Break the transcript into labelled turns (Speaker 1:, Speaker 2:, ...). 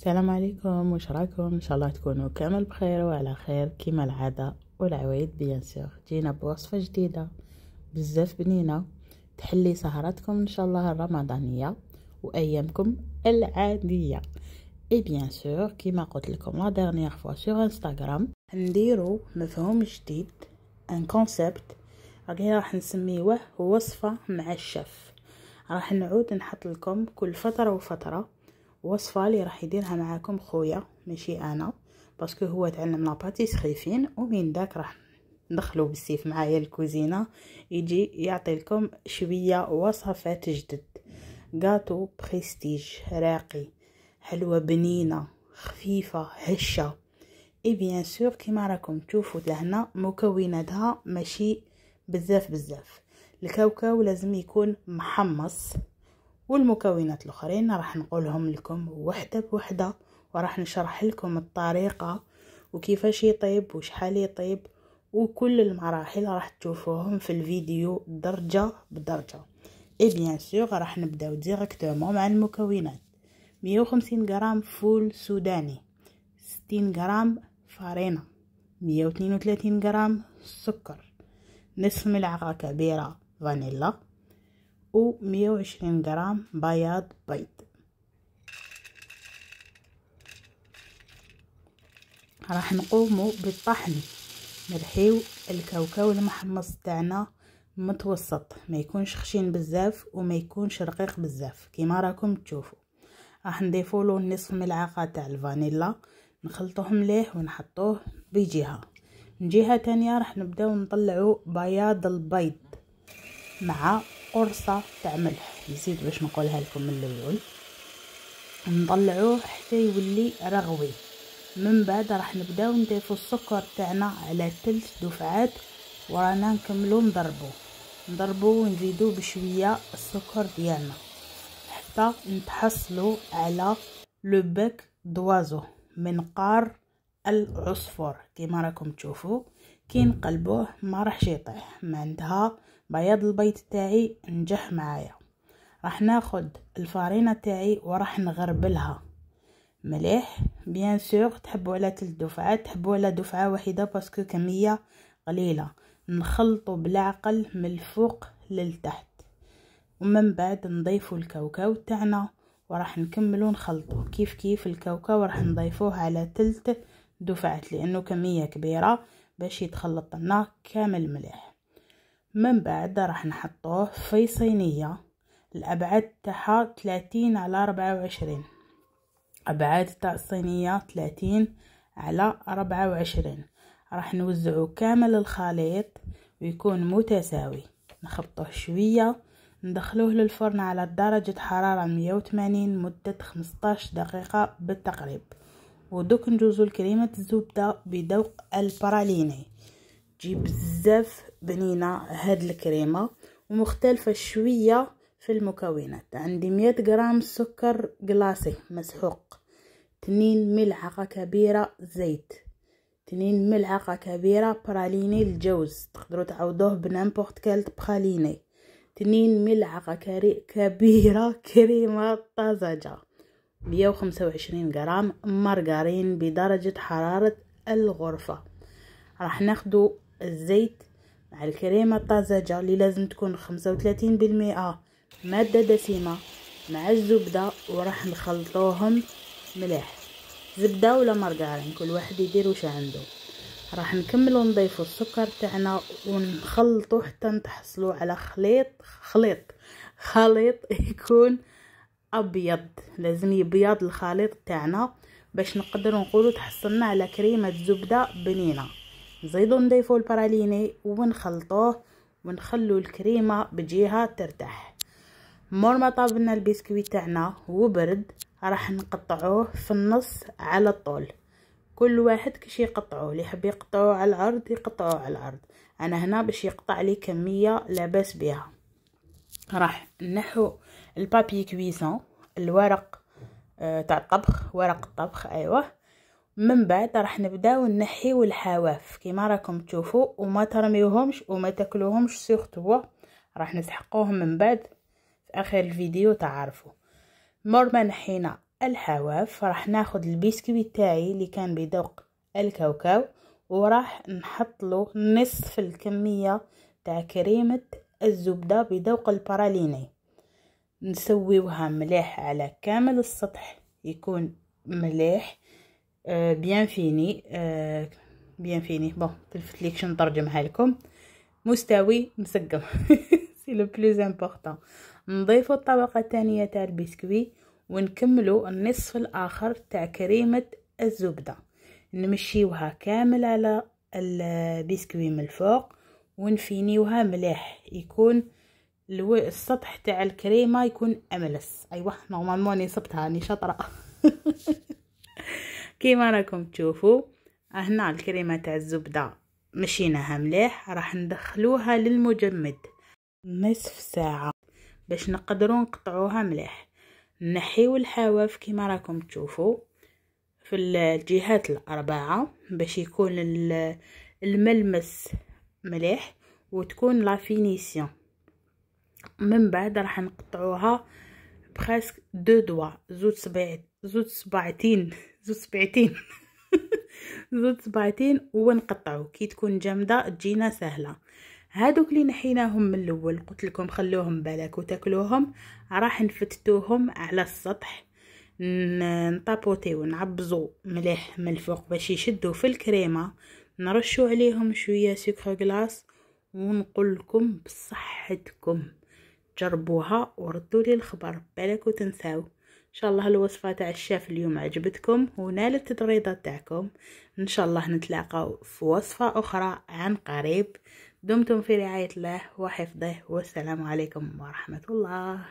Speaker 1: السلام عليكم، واش راكم؟ ان شاء الله تكونوا كامل بخير وعلى خير كما العاده والعوايد. بيان سور جينا بوصفه جديده بزاف بنينه تحلي سهراتكم ان شاء الله الرمضانيه وايامكم العاديه. اي بيان سور كما قلت لكم لا ديرنيير فوا سور انستغرام نديرو مفهوم جديد، ان كونسيبت راح نسميوه وصفه مع الشيف. راح نعود نحط لكم كل فتره وفتره وصفه اللي راح يديرها معاكم خويا ماشي انا، باسكو هو تعلم لا باتيسري فين، ومن داك راح ندخلو بالسيف معايا الكوزينه يجي يعطي لكم شويه وصفات جدد. غاتو بريستيج راقي، حلوه بنينه خفيفه هشه. اي بيان سور كيما راكم تشوفوا لهنا مكوناتها ماشي بزاف. الكاوكاو لازم يكون محمص، والمكونات الاخرين راح نقولهم لكم وحده بوحده، وراح نشرح لكم الطريقه وكيفاش يطيب وشحال يطيب، وكل المراحل راح تشوفوهم في الفيديو درجه بدرجه. اي بيان سور راح نبداو ديريكتومون مع المكونات. 150 غرام فول سوداني، 60 غرام فارينه، 132 غرام سكر، نصف ملعقه كبيره فانيلا، و 120 غرام بياض بيض. راح نقوموا بالطحن، نرحيو الكاوكاو المحمص تاعنا متوسط، ما يكونش خشين بزاف وما يكونش رقيق بزاف كيما راكم تشوفوا. راح نضيفوا له نصف ملعقه تاع الفانيلا، نخلطوه مليح ونحطوه بجهه. من جهه تانية راح نبداو نطلعوا بياض البيض مع قرصه تاع ملح، نزيد باش نقولها لكم من الاول. نطلعوه حتى يولي رغوي. من بعد راح نبداو نضيفوا السكر تاعنا على 3 دفعات، ورانا نكملوا نضربوا ونزيدوا بشويه السكر ديالنا حتى نتحصلوا على لو بيك دوازو، منقار العصفور كيما راكم تشوفوا. كي نقلبوه ما راحش يطيح. معناتها بياض البيض تاعي نجح معايا. راح ناخد الفارينه تاعي وراح نغربلها مليح. بيان سور تحبوا على 3 دفعات، تحبوا على دفعه واحده باسكو كميه قليله. نخلطوا بالعقل من الفوق للتحت، ومن بعد نضيفوا الكاوكاو تاعنا وراح نكملوا نخلطوا كيف الكاوكاو راح نضيفوه على 3 دفعات لانه كميه كبيره باش يتخلط لنا كامل مليح. من بعد راح نحطوه في صينيه الابعاد تاعها 30 على 24، ابعاد تاع الصينيه 30 على 24. راح نوزعو كامل الخليط ويكون متساوي. نخبطوه شويه، ندخلوه للفرن على درجه حراره 180 مده 15 دقيقه بالتقريب. ودوك نجوزو لكريمه الزبده بذوق البراليني. تجي بزاف بنينه هاد الكريمه ومختلفه شويه في المكونات. عندي 100 غرام سكر كلاصي مسحوق، 2 ملعقه كبيره زيت، 2 ملعقه كبيره براليني الجوز، تقدروا تعوضوه بنامبورت كال براليني، 2 ملعقه كبيره كريمه طازجه، 125 غرام مارغرين بدرجه حراره الغرفه. راح ناخدو الزيت مع الكريمه الطازجه اللي لازم تكون 35% ماده دسمه مع الزبده، وراح نخلطوهم مليح. زبده ولا مارغرين كل واحد يدير واش عنده. راح نكملوا نضيفوا السكر تاعنا ونخلطوا حتى نتحصلوا على خليط يكون ابيض. لازم يبيض الخليط تاعنا باش نقدروا نقولوا تحصلنا على كريمه زبده بنينه. نزيدوا نضيفوا البراليني ونخلطوه ونخلوا الكريمه بجهه ترتاح. مور ما طابلنا البسكويت تاعنا وبرد راح نقطعوه في النص على الطول. كل واحد كيش يقطعوه، اللي يحب يقطعوه على العرض يقطعوه على العرض. انا هنا باش يقطع لي كميه لاباس بها. راح نحو البابي كويسون، الورق تاع الطبخ، ورق الطبخ ايوه. من بعد راح نبداو نحيو الحواف كيما راكم تشوفوا، وما ترميوهمش وما تاكلوهمش سورتو، راح نسحقوهم من بعد في اخر الفيديو تعرفوا. مور ما نحينا الحواف راح ناخد البسكويت تاعي اللي كان بذوق الكاوكاو، وراح نحط له نصف الكمية تاع كريمة الزبدة بذوق البراليني. نسويوها مليح على كامل السطح، يكون مليح بيان فيني بيان فيني تلفت ليك شو نترجمها لكم، مستوي مسقم سي لو بلوز امبورطون. نضيفوا الطبقة الثانية تاع البسكوي ونكملوا النصف الاخر تاع كريمة الزبدة، نمشيوها كامل على البسكوي من الفوق ونفينيوها مليح، يكون السطح تاع الكريمه يكون املس. ايوه نورمالمون نصبتها راني شاطره كيما راكم تشوفوا هنا الكريمه تاع الزبده مشيناها مليح، راح ندخلوها للمجمد نصف ساعه باش نقدروا نقطعوها مليح. نحيو الحواف كيما راكم تشوفوا في الجهات الاربعه باش يكون الملمس مليح وتكون لا فينيسيون. من بعد راح نقطعوها بخاسك دو دوا، زوج صباعتين ونقطعو كي تكون جامده تجينا سهله. هادوك اللي نحيناهم من الاول قلت لكم خلوهم بالك وتاكلوهم، راح نفتتوهم على السطح، نطابوتيو ونعبزو مليح من الفوق باش يشدوا في الكريمه، نرشوا عليهم شويه سكر غلاس، ونقول لكم بصحتكم جربوها وردوا لي الخبر بالك وتنساو. ان شاء الله الوصفه تاع الشاف اليوم عجبتكم ونالت الرضا تاعكم. ان شاء الله نتلاقاو في وصفه اخرى عن قريب. دمتم في رعايه الله وحفظه، والسلام عليكم ورحمه الله.